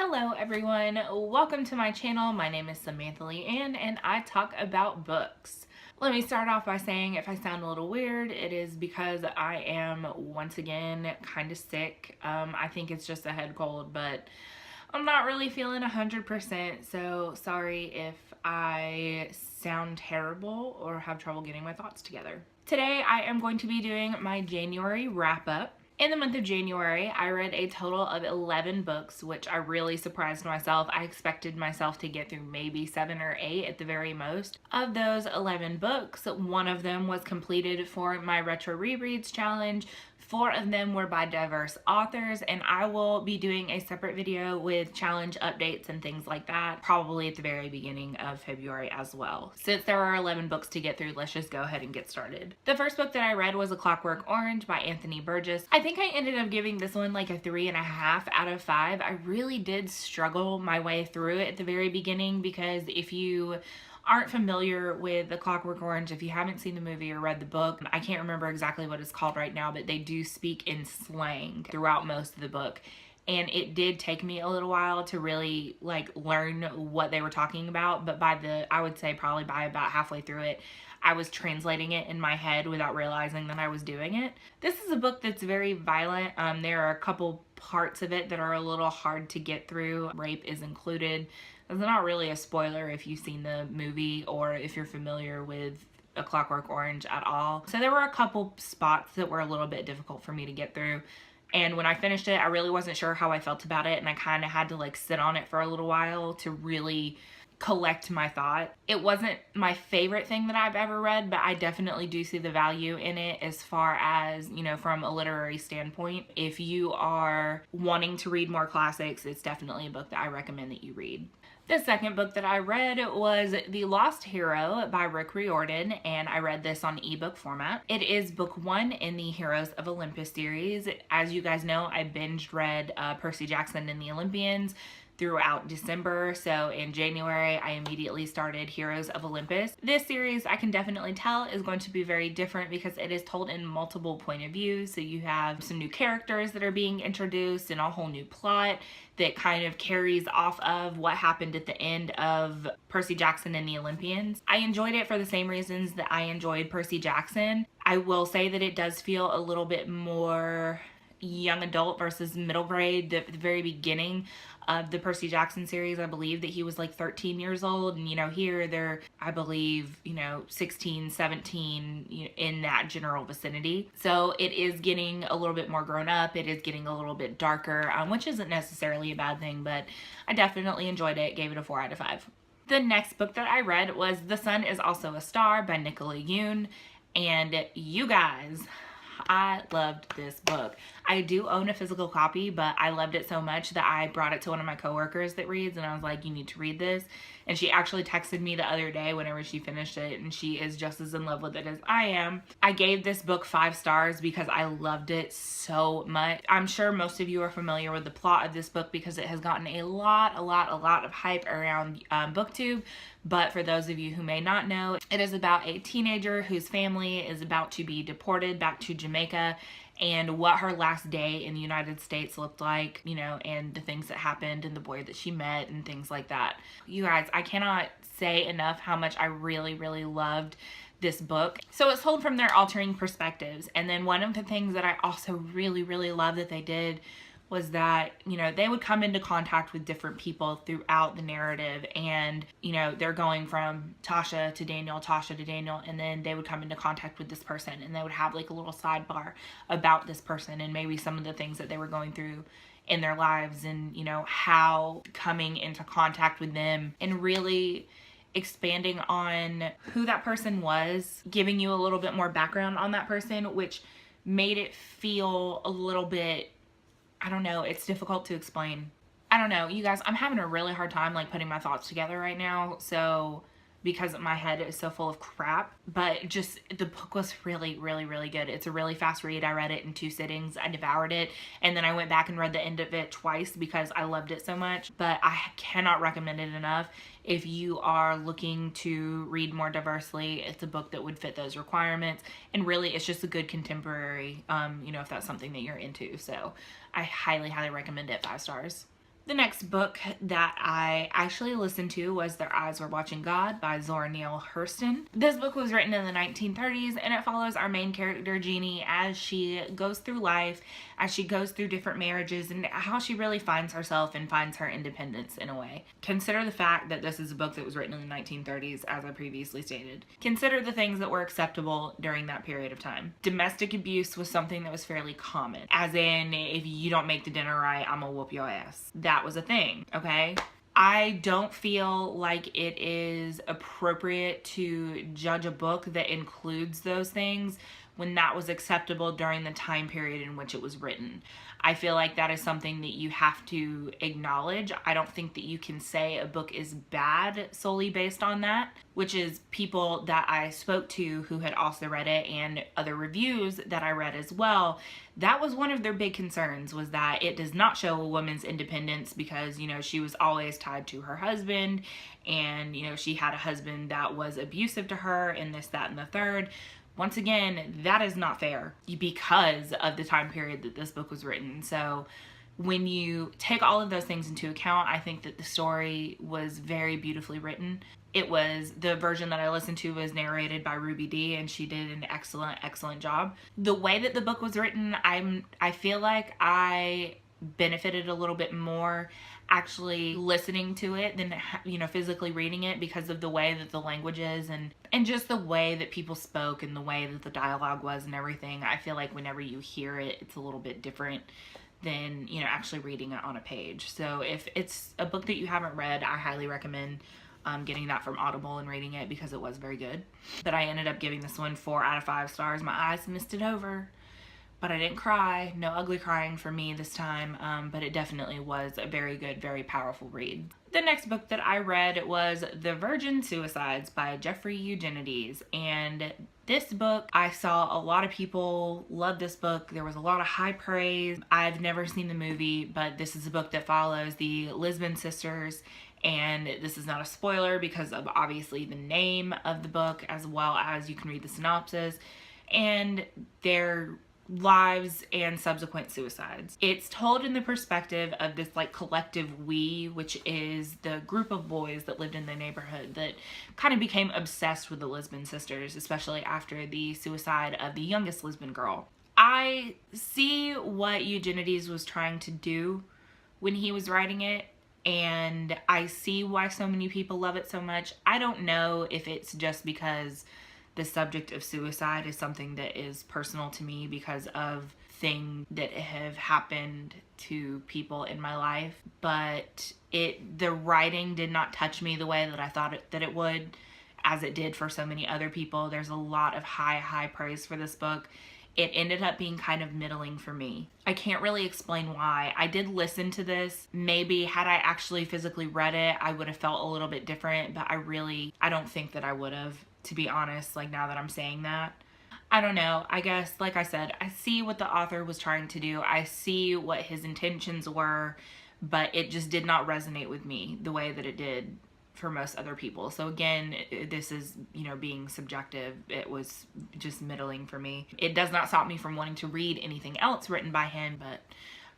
Hello everyone, welcome to my channel. My name is Samantha Lee Ann and I talk about books. Let me start off by saying if I sound a little weird, it is because I am once again kind of sick. I think it's just a head cold, but I'm not really feeling 100%, so sorry if I sound terrible or have trouble getting my thoughts together. Today I am going to be doing my January wrap-up. In the month of January, I read a total of 11 books, which I really surprised myself. I expected myself to get through maybe 7 or 8 at the very most. Of those 11 books, one of them was completed for my Retro Rereads Challenge. 4 of them were by diverse authors, and I will be doing a separate video with challenge updates and things like that, probably at the very beginning of February as well. Since there are 11 books to get through, let's just go ahead and get started. The first book that I read was A Clockwork Orange by Anthony Burgess. I think I ended up giving this one like a 3.5 out of 5. I really did struggle my way through it at the very beginning because if you aren't familiar with The Clockwork Orange, if you haven't seen the movie or read the book, I can't remember exactly what it's called right now, but they do speak in slang throughout most of the book. And it did take me a little while to really like learn what they were talking about, but I would say probably by about halfway through it, I was translating it in my head without realizing that I was doing it. This is a book that's very violent. There are a couple parts of it that are a little hard to get through. Rape is included. It's not really a spoiler if you've seen the movie or if you're familiar with A Clockwork Orange at all. So there were a couple spots that were a little bit difficult for me to get through. And when I finished it, I really wasn't sure how I felt about it, and I kind of had to like sit on it for a little while to really collect my thought. It wasn't my favorite thing that I've ever read, but I definitely do see the value in it as far as, you know, from a literary standpoint. If you are wanting to read more classics, it's definitely a book that I recommend that you read. The second book that I read was The Lost Hero by Rick Riordan, and I read this on ebook format. It is book 1 in the Heroes of Olympus series. As you guys know, I binge read Percy Jackson and the Olympians throughout December, so in January I immediately started Heroes of Olympus. This series, I can definitely tell, is going to be very different because it is told in multiple point of views. So you have some new characters that are being introduced and a whole new plot that kind of carries off of what happened at the end of Percy Jackson and the Olympians. I enjoyed it for the same reasons that I enjoyed Percy Jackson. I will say that it does feel a little bit more young adult versus middle grade. The very beginning of the Percy Jackson series, I believe that he was like 13 years old, and you know, here they're, I believe, you know, 16, 17, in that general vicinity. So it is getting a little bit more grown up. It is getting a little bit darker, which isn't necessarily a bad thing, but I definitely enjoyed it. Gave it a 4 out of 5. The next book that I read was The Sun Is Also a Star by Nicola Yoon, and you guys, I loved this book. I do own a physical copy, but I loved it so much that I brought it to one of my coworkers that reads, and I was like, you need to read this. And she actually texted me the other day whenever she finished it, and she is just as in love with it as I am. I gave this book 5 stars because I loved it so much. I'm sure most of you are familiar with the plot of this book because it has gotten a lot of hype around BookTube. But for those of you who may not know, it is about a teenager whose family is about to be deported back to Jamaica, and what her last day in the United States looked like, you know, and the things that happened and the boy that she met and things like that. You guys, I cannot say enough how much I really loved this book. So it's told from their altering perspectives. And then one of the things that I also really love that they did was that, you know, they would come into contact with different people throughout the narrative, and, you know, they're going from Tasha to Daniel, and then they would come into contact with this person, and they would have like a little sidebar about this person and maybe some of the things that they were going through in their lives, and, you know, how coming into contact with them and really expanding on who that person was, giving you a little bit more background on that person, which made it feel a little bit, I don't know, it's difficult to explain. I don't know, you guys, I'm having a really hard time like putting my thoughts together right now, so because my head is so full of crap. But just, the book was really good. It's a really fast read. I read it in 2 sittings. I devoured it, and then I went back and read the end of it twice because I loved it so much. But I cannot recommend it enough. If you are looking to read more diversely, it's a book that would fit those requirements, and really it's just a good contemporary, you know, if that's something that you're into. So I highly recommend it. 5 stars. The next book that I actually listened to was Their Eyes Were Watching God by Zora Neale Hurston. This book was written in the 1930s, and it follows our main character Jeannie as she goes through life, as she goes through different marriages, and how she really finds herself and finds her independence in a way. Consider the fact that this is a book that was written in the 1930s, as I previously stated. Consider the things that were acceptable during that period of time. Domestic abuse was something that was fairly common, as in, if you don't make the dinner right, I'm gonna whoop your ass. That was a thing, okay? I don't feel like it is appropriate to judge a book that includes those things when that was acceptable during the time period in which it was written. I feel like that is something that you have to acknowledge. I don't think that you can say a book is bad solely based on that, which is people that I spoke to who had also read it and other reviews that I read as well. That was one of their big concerns, was that it does not show a woman's independence because, you know, she was always tied to her husband, and, you know, she had a husband that was abusive to her and this, that, and the third. Once again, that is not fair because of the time period that this book was written. So when you take all of those things into account, I think that the story was very beautifully written. It was, the version that I listened to was narrated by Ruby Dee, and she did an excellent job. The way that the book was written, I feel like I benefited a little bit more actually listening to it than, you know, physically reading it, because of the way that the language is and just the way that people spoke and the way that the dialogue was and everything. I feel like whenever you hear it, it's a little bit different than, you know, actually reading it on a page. So if it's a book that you haven't read, I highly recommend getting that from Audible and reading it, because it was very good. But I ended up giving this one 4 out of 5 stars. My eyes misted over, but I didn't cry. No ugly crying for me this time, but it definitely was a very good, very powerful read. The next book that I read was The Virgin Suicides by Jeffrey Eugenides, and this book, I saw a lot of people love this book. There was a lot of high praise. I've never seen the movie, but this is a book that follows the Lisbon sisters, and this is not a spoiler because of obviously the name of the book, as well as you can read the synopsis, and their lives and subsequent suicides. It's told in the perspective of this like collective we, which is the group of boys that lived in the neighborhood that kind of became obsessed with the Lisbon sisters, especially after the suicide of the youngest Lisbon girl. I see what Eugenides was trying to do when he was writing it, and I see why so many people love it so much. I don't know if it's just because the subject of suicide is something that is personal to me because of things that have happened to people in my life, but the writing did not touch me the way that I thought that it would, as it did for so many other people. There's a lot of high praise for this book. It ended up being kind of middling for me. I can't really explain why. I did listen to this. Maybe had I actually physically read it, I would have felt a little bit different, but I don't think that I would have, to be honest, like now that I'm saying that. I don't know. I guess, like I said, I see what the author was trying to do. I see what his intentions were, but it just did not resonate with me the way that it did for most other people. So again, this is, you know, being subjective. It was just middling for me. It does not stop me from wanting to read anything else written by him, but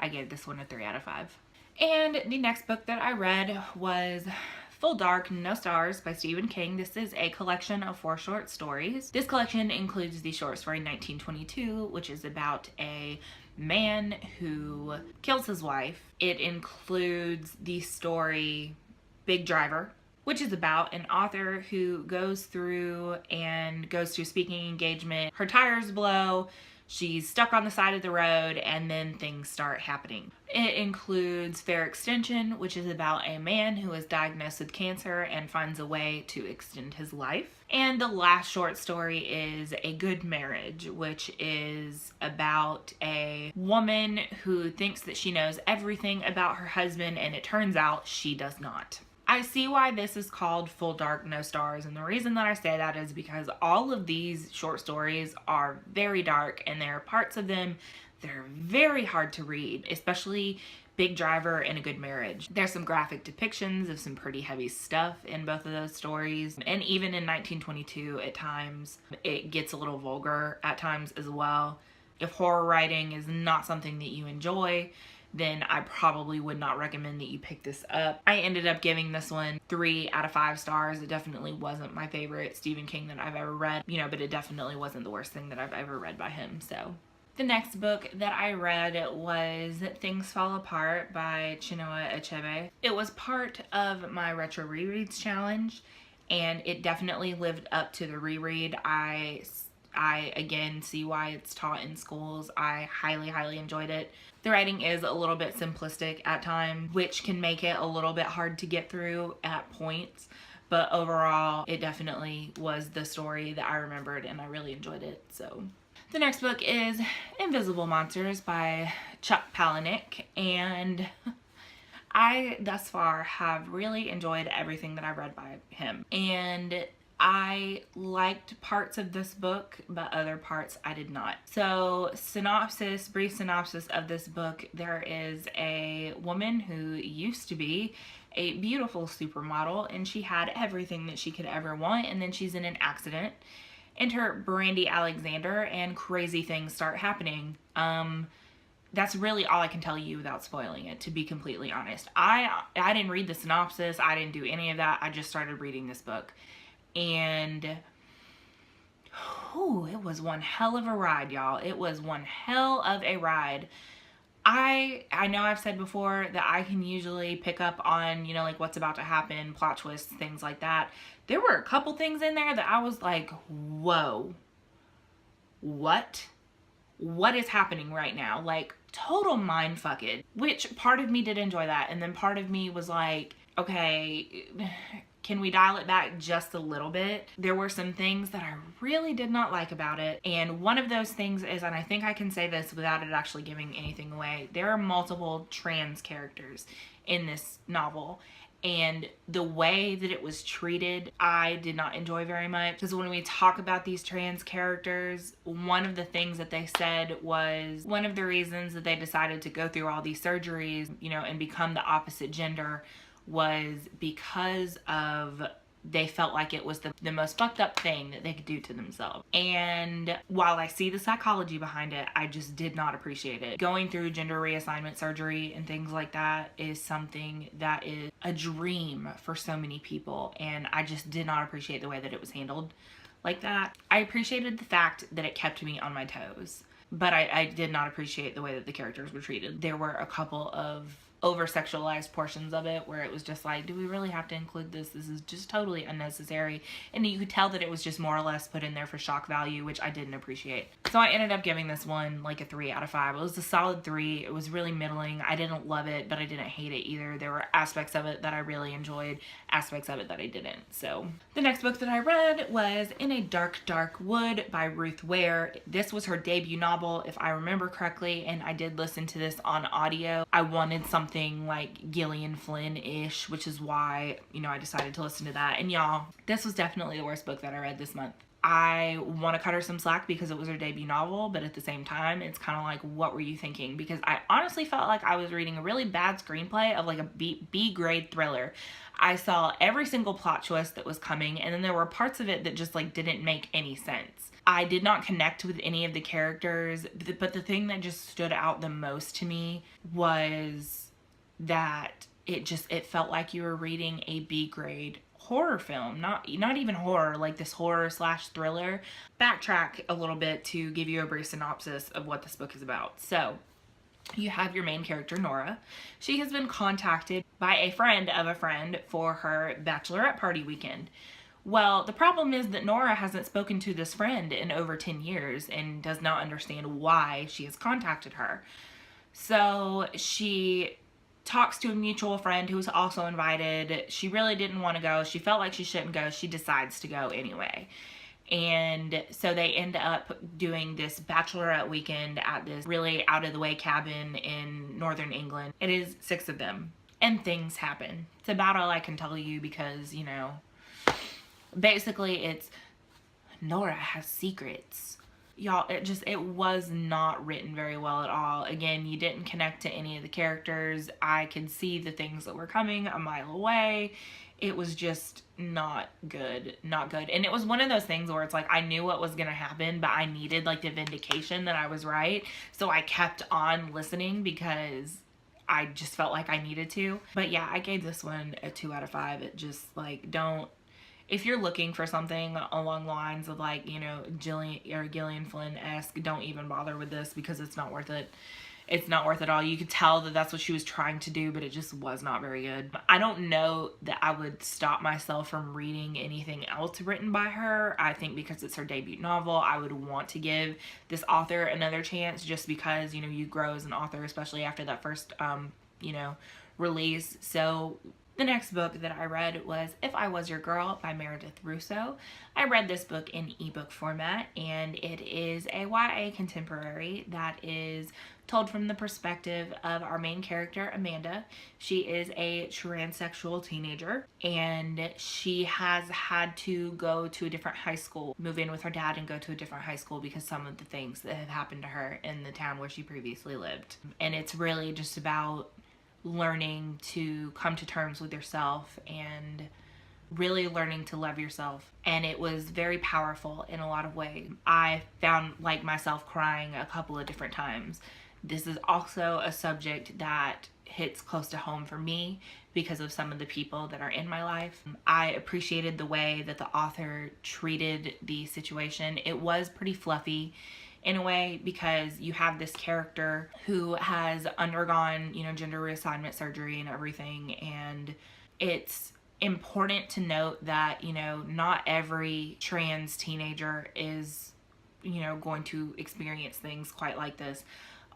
I gave this one a 3 out of 5. And the next book that I read was Full Dark, No Stars by Stephen King. This is a collection of 4 short stories. This collection includes the short story 1922, which is about a man who kills his wife. It includes the story Big Driver, which is about an author who goes through speaking engagement. Her tires blow, she's stuck on the side of the road, and then things start happening. It includes Fair Extension, which is about a man who is diagnosed with cancer and finds a way to extend his life. And the last short story is A Good Marriage, which is about a woman who thinks that she knows everything about her husband, and it turns out she does not. I see why this is called Full Dark, No Stars, and the reason that I say that is because all of these short stories are very dark, and there are parts of them that are very hard to read, especially Big Driver and A Good Marriage. There's some graphic depictions of some pretty heavy stuff in both of those stories, and even in 1922 at times it gets a little vulgar at times as well. If horror writing is not something that you enjoy, then I probably would not recommend that you pick this up. I ended up giving this one 3 out of 5 stars. It definitely wasn't my favorite Stephen King that I've ever read, you know, but it definitely wasn't the worst thing that I've ever read by him. So the next book that I read was Things Fall Apart by Chinua Achebe. It was part of my retro rereads challenge, and it definitely lived up to the reread. I again see why it's taught in schools. I highly enjoyed it. The writing is a little bit simplistic at times, which can make it a little bit hard to get through at points, but overall it definitely was the story that I remembered and I really enjoyed it. So the next book is Invisible Monsters by Chuck Palahniuk, and I thus far have really enjoyed everything that I've read by him, and I liked parts of this book, but other parts I did not. So brief synopsis of this book: there is a woman who used to be a beautiful supermodel, and she had everything that she could ever want, and then she's in an accident. Enter Brandy Alexander, and crazy things start happening. That's really all I can tell you without spoiling it, to be completely honest. I didn't read the synopsis. I didn't do any of that. I just started reading this book. And it was one hell of a ride, y'all. It was one hell of a ride. I know I've said before that I can usually pick up on, you know, like what's about to happen, plot twists, things like that. There were a couple things in there that I was like, whoa, what is happening right now? Like, total mind fucked, which part of me did enjoy that. And then part of me was like, okay, can we dial it back just a little bit? There were some things that I really did not like about it. And one of those things is, and I think I can say this without it actually giving anything away, there are multiple trans characters in this novel. And the way that it was treated, I did not enjoy very much. Because when we talk about these trans characters, one of the things that they said was one of the reasons that they decided to go through all these surgeries, you know, and become the opposite gender was because of they felt like it was the most fucked up thing that they could do to themselves. And while I see the psychology behind it, I just did not appreciate it. Going through gender reassignment surgery and things like that is something that is a dream for so many people, and I just did not appreciate the way that it was handled like that. I appreciated the fact that it kept me on my toes, but I did not appreciate the way that the characters were treated. There were a couple of over-sexualized portions of it where it was just like, do we really have to include this? This is just totally unnecessary. And you could tell that it was just more or less put in there for shock value, which I didn't appreciate. So I ended up giving this one like a 3 out of 5. It was a solid 3. It was really middling. I didn't love it, but I didn't hate it either. There were aspects of it that I really enjoyed, aspects of it that I didn't. So the next book that I read was In a Dark, Dark Wood by Ruth Ware. This was her debut novel, if I remember correctly, and I did listen to this on audio. I wanted something like Gillian Flynn-ish, which is why, you know, I decided to listen to that. And y'all, this was definitely the worst book that I read this month. I want to cut her some slack because it was her debut novel, but at the same time, it's kind of like, what were you thinking? Because I honestly felt like I was reading a really bad screenplay of like a B-grade thriller. I saw every single plot twist that was coming, and then there were parts of it that just like didn't make any sense. I did not connect with any of the characters, but the thing that just stood out the most to me was that it felt like you were reading a B-grade horror film, not even horror, like this horror / thriller. Backtrack a little bit to give you a brief synopsis of what this book is about. So you have your main character, Nora. She has been contacted by a friend of a friend for her bachelorette party weekend. Well, the problem is that Nora hasn't spoken to this friend in over 10 years and does not understand why she has contacted her. So she talks to a mutual friend who's also invited. She really didn't want to go. She felt like she shouldn't go. She decides to go anyway. And so they end up doing this bachelorette weekend at this really out of the way cabin in northern England. It is 6 of them. And things happen. It's about all I can tell you because, you know, basically it's Nora has secrets. Y'all, it was not written very well at all. Again, you didn't connect to any of the characters. I could see the things that were coming a mile away. It was just not good. Not good. And it was one of those things where it's like, I knew what was going to happen, but I needed like the vindication that I was right. So I kept on listening because I just felt like I needed to. But yeah, I gave this one a 2 out of 5. It just, like, don't, if you're looking for something along the lines of, like, you know, Gillian Flynn-esque, don't even bother with this, because it's not worth it. It's not worth it all. You could tell that that's what she was trying to do, but it just was not very good. I don't know that I would stop myself from reading anything else written by her. I think because it's her debut novel, I would want to give this author another chance, just because, you know, you grow as an author, especially after that first, you know, release. So the next book that I read was If I Was Your Girl by Meredith Russo. I read this book in ebook format, and it is a YA contemporary that is told from the perspective of our main character, Amanda. She is a transsexual teenager, and she has had to go to a different high school, move in with her dad and go to a different high school because some of the things that have happened to her in the town where she previously lived. And it's really just about learning to come to terms with yourself and really learning to love yourself. And it was very powerful in a lot of ways. I found, like, myself crying a couple of different times. This is also a subject that hits close to home for me because of some of the people that are in my life. I appreciated the way that the author treated the situation. It was pretty fluffy in a way, because you have this character who has undergone, you know, gender reassignment surgery and everything, and it's important to note that, you know, not every trans teenager is, you know, going to experience things quite like this.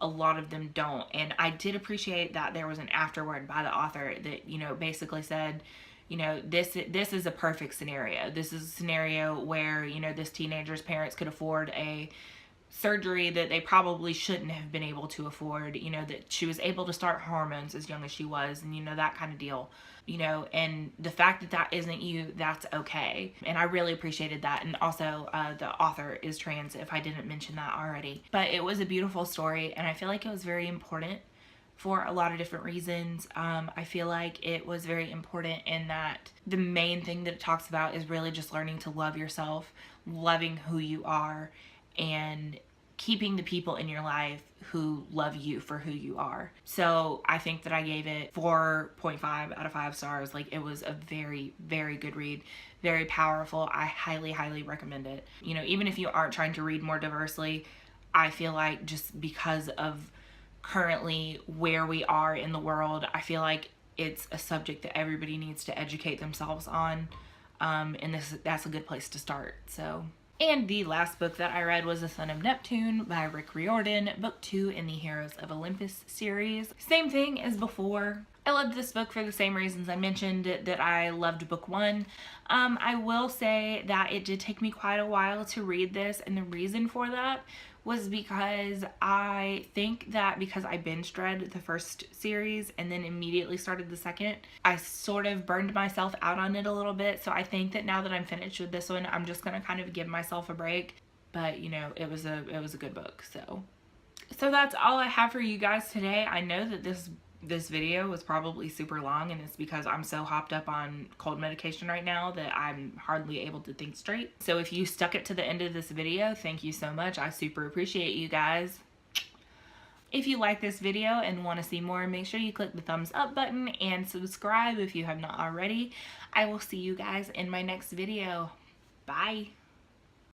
A lot of them don't. And I did appreciate that there was an afterword by the author that, you know, basically said, you know, this is a perfect scenario. This is a scenario where, you know, this teenager's parents could afford a surgery that they probably shouldn't have been able to afford, you know, that she was able to start hormones as young as she was, and, you know, that kind of deal, you know, and the fact that that isn't you, that's okay. And I really appreciated that. And also the author is trans, if I didn't mention that already. But it was a beautiful story, and I feel like it was very important for a lot of different reasons. I feel like it was very important in that the main thing that it talks about is really just learning to love yourself, loving who you are, and keeping the people in your life who love you for who you are. So I think that I gave it 4.5 out of 5 stars. Like, it was a very, very good read, very powerful. I highly, highly recommend it. You know, even if you aren't trying to read more diversely, I feel like just because of currently where we are in the world, I feel like it's a subject that everybody needs to educate themselves on. And that's a good place to start. So. And the last book that I read was The Son of Neptune by Rick Riordan, book 2 in the Heroes of Olympus series. Same thing as before. I loved this book for the same reasons I mentioned that I loved book 1. I will say that it did take me quite a while to read this, and the reason for that was because I think that because I binge read the first series and then immediately started the second, I sort of burned myself out on it a little bit. So I think that now that I'm finished with this one, I'm just gonna kind of give myself a break. But, you know, it was a good book. So that's all I have for you guys today. I know that this video was probably super long, and it's because I'm so hopped up on cold medication right now that I'm hardly able to think straight. So if you stuck it to the end of this video, thank you so much. I super appreciate you guys. If you like this video and want to see more, make sure you click the thumbs up button and subscribe if you have not already. I will see you guys in my next video. Bye.